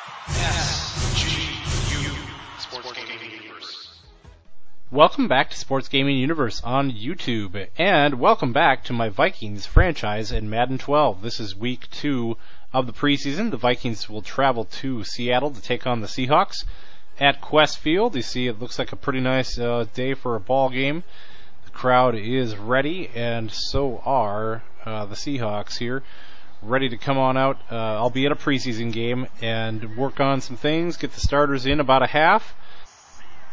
SGU, Sports Gaming Universe. Welcome back to Sports Gaming Universe on YouTube, and welcome back to my Vikings franchise in Madden 12. This is week 2 of the preseason. The Vikings will travel to Seattle to take on the Seahawks at Quest Field. You see, it looks like a pretty nice day for a ball game. The crowd is ready, and so are the Seahawks here, ready to come on out, albeit a preseason game, and work on some things, get the starters in about a half.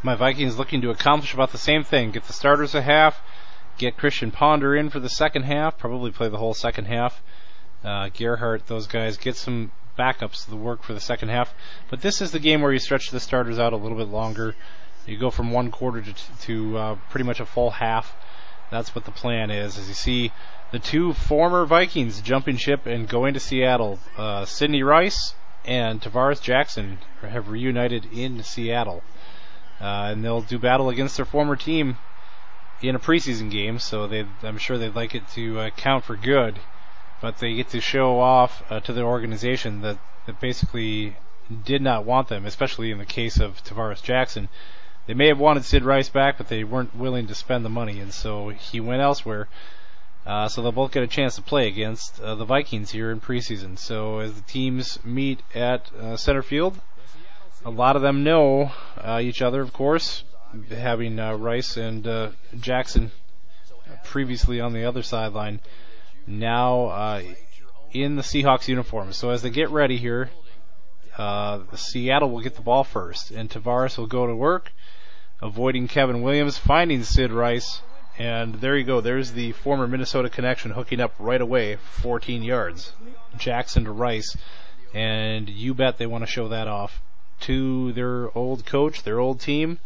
My Vikings looking to accomplish about the same thing, get the starters a half, get Christian Ponder in for the second half, probably play the whole second half. Gerhardt, those guys, get some backups to the work for the second half. But this is the game where you stretch the starters out a little bit longer. You go from one quarter to pretty much a full half. That's what the plan is. As you see, the two former Vikings jumping ship and going to Seattle. Sidney Rice and Tavares Jackson have reunited in Seattle. And they'll do battle against their former team in a preseason game, so I'm sure they'd like it to count for good. But they get to show off to the organization that basically did not want them, especially in the case of Tavares Jackson. They may have wanted Sid Rice back, but they weren't willing to spend the money, and so he went elsewhere. So they'll both get a chance to play against the Vikings here in preseason. So as the teams meet at center field, a lot of them know each other, of course, having Rice and Jackson previously on the other sideline, now in the Seahawks uniforms. So as they get ready here, Seattle will get the ball first, and Tavares will go to work, avoiding Kevin Williams, finding Sid Rice, and there you go. There's the former Minnesota connection hooking up right away, 14 yards. Jackson to Rice, and you bet they want to show that off to their old coach, their old team,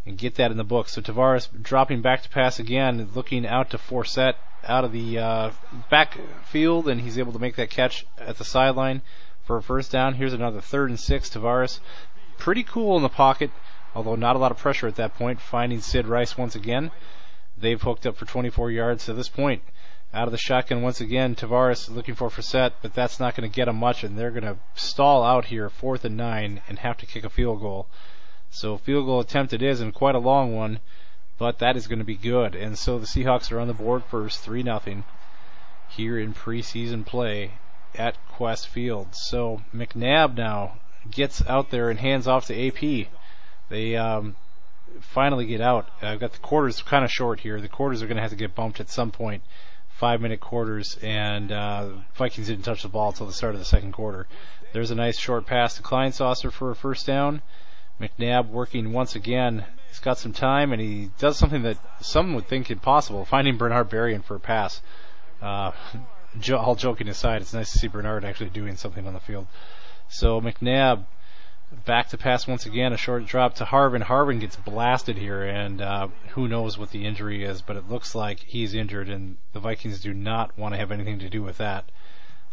and get that in the book. So Tavares dropping back to pass again, looking out to Forsett out of the backfield, and he's able to make that catch at the sideline for a first down. Here's another 3rd and 6. Tavares pretty cool in the pocket, although not a lot of pressure at that point, finding Sid Rice once again. They've hooked up for 24 yards to this point. Out of the shotgun once again, Tavares looking for Forsett, but that's not going to get him much, and they're going to stall out here, 4th and 9, and have to kick a field goal. So field goal attempt it is, and quite a long one, but that is going to be good. And so the Seahawks are on the board first, 3-0, here in preseason play at Quest Field. So McNabb now gets out there and hands off to AP. They finally get out. I've got the quarters kind of short here. The quarters are going to have to get bumped at some point. 5-minute quarters, and Vikings didn't touch the ball until the start of the second quarter. There's a nice short pass to Kleinsasser for a first down. McNabb working once again. He's got some time, and he does something that some would think impossible, finding Bernard Berrien for a pass. All joking aside, it's nice to see Bernard actually doing something on the field. So McNabb back to pass once again, a short drop to Harvin. Harvin gets blasted here, and who knows what the injury is, but it looks like he's injured, and the Vikings do not want to have anything to do with that.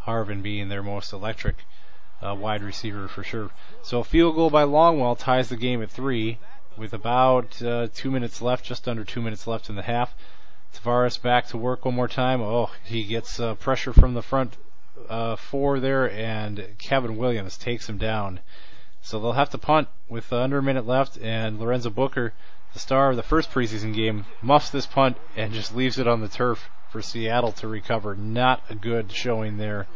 Harvin being their most electric wide receiver for sure. So a field goal by Longwell ties the game at 3 with about 2 minutes left, just under 2 minutes left in the half. Tavares back to work one more time. Oh, he gets pressure from the front 4 there, and Kevin Williams takes him down. So they'll have to punt with under a minute left, and Lorenzo Booker, the star of the first preseason game, muffs this punt and just leaves it on the turf for Seattle to recover. Not a good showing there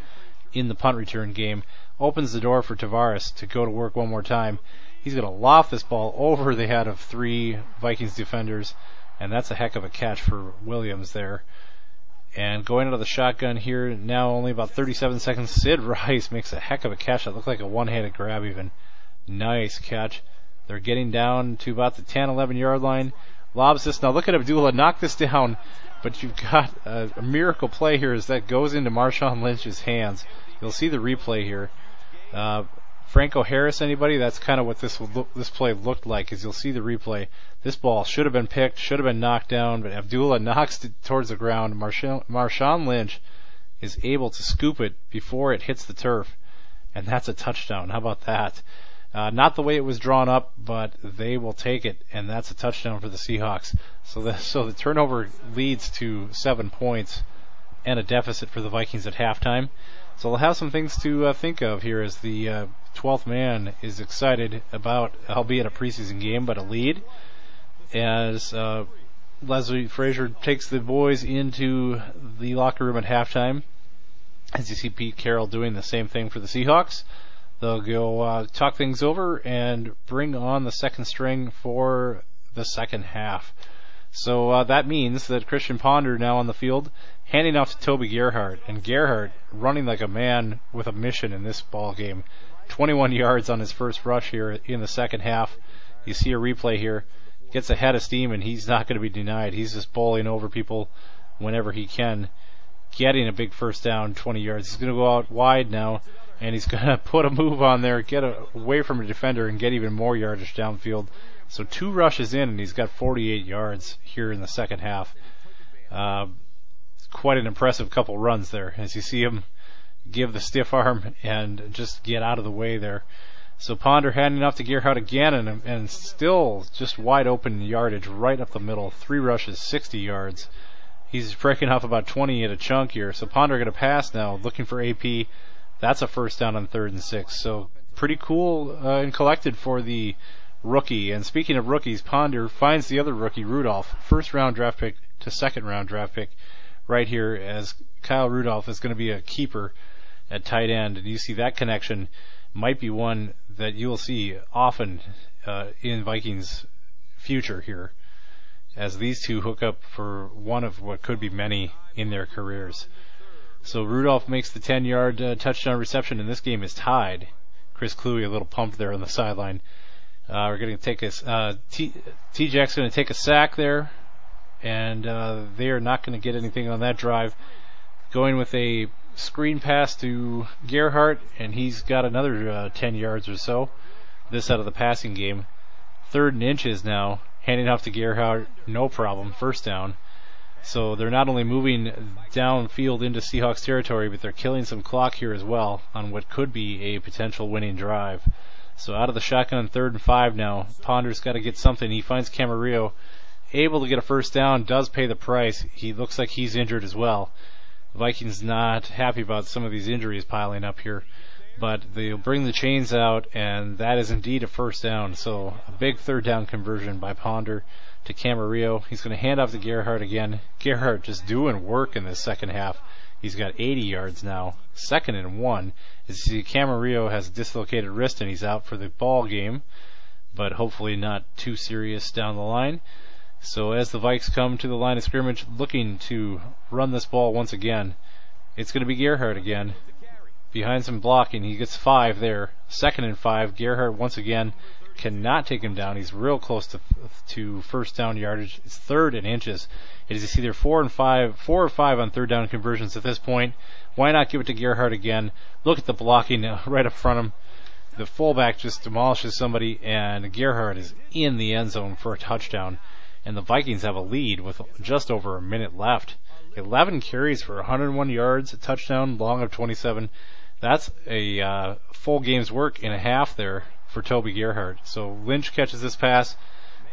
in the punt return game. Opens the door for Tavares to go to work one more time. He's going to loft this ball over the head of 3 Vikings defenders, and that's a heck of a catch for Williams there. And going out of the shotgun here, now only about 37 seconds, Sid Rice makes a heck of a catch that looked like a one-handed grab even. Nice catch. They're getting down to about the 10-11 yard line. Lobs this. Now look at Abdullah knock this down, but you've got a miracle play here as that goes into Marshawn Lynch's hands. You'll see the replay here. Franco Harris, anybody? That's kind of what this play looked like, as you'll see the replay. This ball should have been picked, should have been knocked down, but Abdullah knocks it towards the ground. Marshawn Lynch is able to scoop it before it hits the turf, and that's a touchdown. How about that? Not the way it was drawn up, but they will take it, and that's a touchdown for the Seahawks. So the turnover leads to 7 points and a deficit for the Vikings at halftime. So we'll have some things to think of here as the 12th man is excited about, albeit a preseason game, but a lead. As Leslie Frazier takes the boys into the locker room at halftime. As you see Pete Carroll doing the same thing for the Seahawks. They'll go talk things over and bring on the second string for the second half. So that means that Christian Ponder now on the field, handing off to Toby Gerhardt. And Gerhardt running like a man with a mission in this ball game. 21 yards on his first rush here in the second half. You see a replay here. Gets ahead of steam, and he's not going to be denied. He's just bowling over people whenever he can. Getting a big first down, 20 yards. He's going to go out wide now, and he's going to put a move on there, get away from a defender, and get even more yardage downfield. So 2 rushes in, and he's got 48 yards here in the second half. Quite an impressive couple runs there, as you see him give the stiff arm and just get out of the way there. So Ponder handing off to Gerhardt again, and still just wide open yardage right up the middle. 3 rushes, 60 yards. He's breaking off about 20 at a chunk here. So Ponder going to pass now, looking for AP. That's a first down on 3rd and 6. So pretty cool and collected for the rookie. And speaking of rookies, Ponder finds the other rookie, Rudolph. First round draft pick to second round draft pick right here, as Kyle Rudolph is going to be a keeper at tight end. And you see that connection might be one that you'll see often in Vikings future here, as these two hook up for one of what could be many in their careers. So Rudolph makes the 10-yard touchdown reception, and this game is tied. Chris Cluey a little pumped there on the sideline. We're going to take a T-Jack's going to take a sack there, and they are not going to get anything on that drive. Going with a screen pass to Gerhardt, and he's got another 10 yards or so. This out of the passing game. 3rd and inches now. Handing off to Gerhardt, no problem, first down. So they're not only moving downfield into Seahawks territory, but they're killing some clock here as well on what could be a potential winning drive. So out of the shotgun, 3rd and 5 now. Ponder's got to get something. He finds Camarillo, able to get a first down, does pay the price. He looks like he's injured as well. The Vikings not happy about some of these injuries piling up here. But they'll bring the chains out, and that is indeed a first down. So a big 3rd down conversion by Ponder to Camarillo. He's going to hand off to Gerhardt again. Gerhardt just doing work in this second half. He's got 80 yards now. 2nd and 1. As you see, Camarillo has a dislocated wrist, and he's out for the ball game, but hopefully not too serious down the line. So as the Vikes come to the line of scrimmage looking to run this ball once again, it's going to be Gerhardt again. Behind some blocking, he gets 5 there. 2nd and 5. Gerhardt once again cannot take him down. He's real close to first down yardage. It's 3rd and inches. It is either 4 or 5 on 3rd down conversions at this point. Why not give it to Gerhardt again? Look at the blocking right up front of him. The fullback just demolishes somebody, and Gerhardt is in the end zone for a touchdown. And the Vikings have a lead with just over a minute left. 11 carries for 101 yards, a touchdown, long of 27. That's a full game's work in a half there for Toby Gerhardt. So Lynch catches this pass.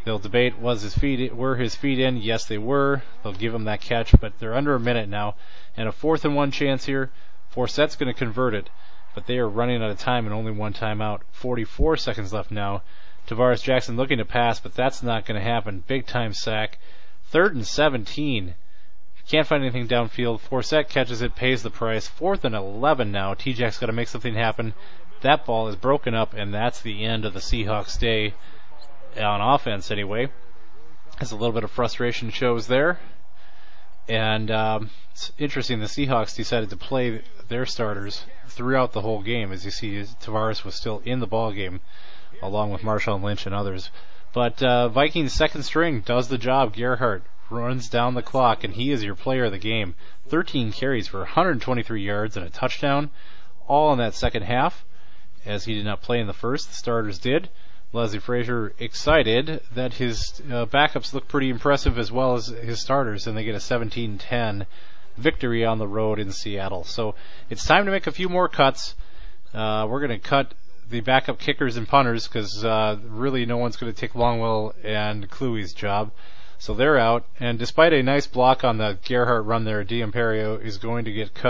They'll debate, were his feet in? Yes, they were. They'll give him that catch, but they're under a minute now. And a 4th and 1 chance here. Forset's going to convert it, but they are running out of time and only 1 timeout. 44 seconds left now. Tavares Jackson looking to pass, but that's not going to happen. Big time sack. 3rd and 17. Can't find anything downfield. Forsett catches it, pays the price. 4th and 11 now. T-Jack's got to make something happen. That ball is broken up, and that's the end of the Seahawks' day on offense anyway. There's a little bit of frustration shows there. And it's interesting, the Seahawks decided to play their starters throughout the whole game. As you see, Tavares was still in the ball game, along with Marshawn Lynch and others. But Vikings' second string does the job. Gerhardt runs down the clock, and he is your player of the game. 13 carries for 123 yards and a touchdown, all in that second half, as he did not play in the first. The starters did. Leslie Frazier excited that his backups look pretty impressive as well as his starters, and they get a 17-10 victory on the road in Seattle. So it's time to make a few more cuts. We're going to cut the backup kickers and punters because really no one's going to take Longwell and Cluey's job. So they're out, and despite a nice block on the Gerhardt run there, D'Imperio is going to get cut.